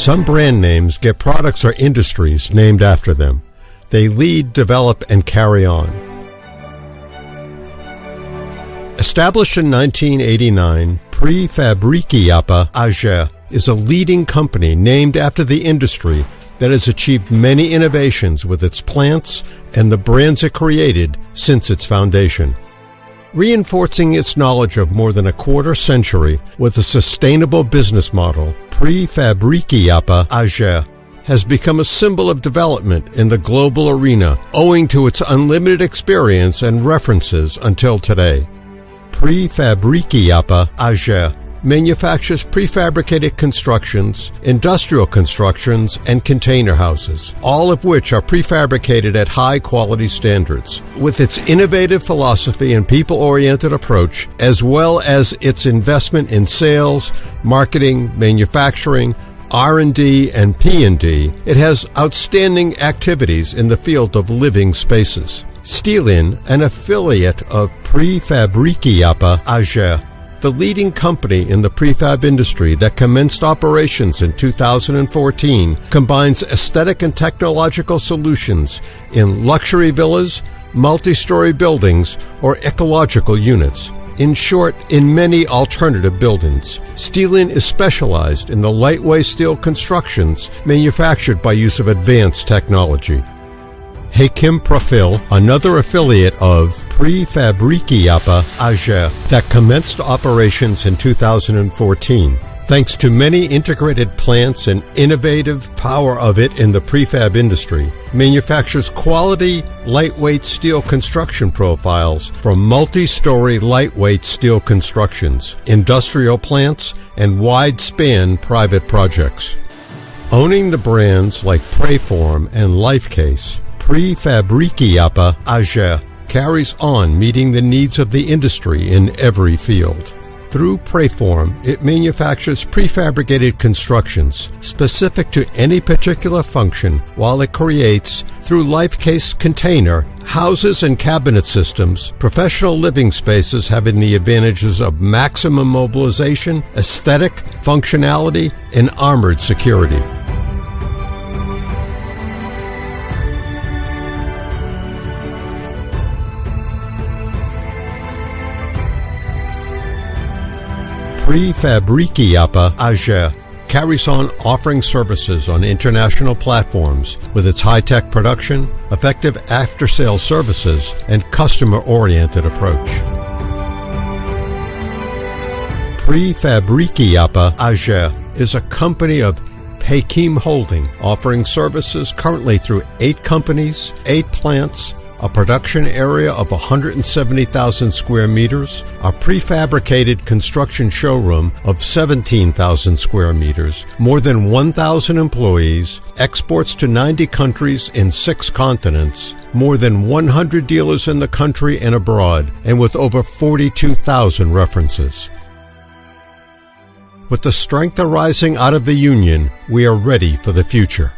Some brand names get products or industries named after them. They lead, develop, and carry on. Established in 1989, Prefabricated is a leading company named after the industry that has achieved many innovations with its plants and the brands it created since its foundation. Reinforcing its knowledge of more than a quarter century with a sustainable business model, Prefabricated has become a symbol of development in the global arena owing to its unlimited experience and references until today. Prefabricated manufactures prefabricated constructions, industrial constructions, and container houses, all of which are prefabricated at high-quality standards. With its innovative philosophy and people-oriented approach, as well as its investment in sales, marketing, manufacturing, R&D, and P&D, it has outstanding activities in the field of living spaces. Steelin, an affiliate of Prefabricated, the leading company in the prefab industry that commenced operations in 2014, combines aesthetic and technological solutions in luxury villas, multi-story buildings, or ecological units. In short, in many alternative buildings. Steelin is specialized in the lightweight steel constructions manufactured by use of advanced technology. Hakim Profil, another affiliate of Prefabricated that commenced operations in 2014. Thanks to many integrated plants and innovative power of it in the prefab industry, manufactures quality, lightweight steel construction profiles for multi-story lightweight steel constructions, industrial plants, and wide-span private projects. Owning the brands like Preform and Lifecase, Prefabricated carries on meeting the needs of the industry in every field. Through Preform, it manufactures prefabricated constructions specific to any particular function, while it creates, through Lifecase container, houses and cabinet systems, professional living spaces having the advantages of maximum mobilization, aesthetic, functionality, and armored security. Prefabricated carries on offering services on international platforms with its high-tech production, effective after-sales services, and customer-oriented approach. Prefabricated is a company of Hakim Holding, offering services currently through 8 companies, 8 plants, a production area of 170,000 square meters, a prefabricated construction showroom of 17,000 square meters, more than 1,000 employees, exports to 90 countries in 6 continents, more than 100 dealers in the country and abroad, and with over 42,000 references. With the strength arising out of the Union, we are ready for the future.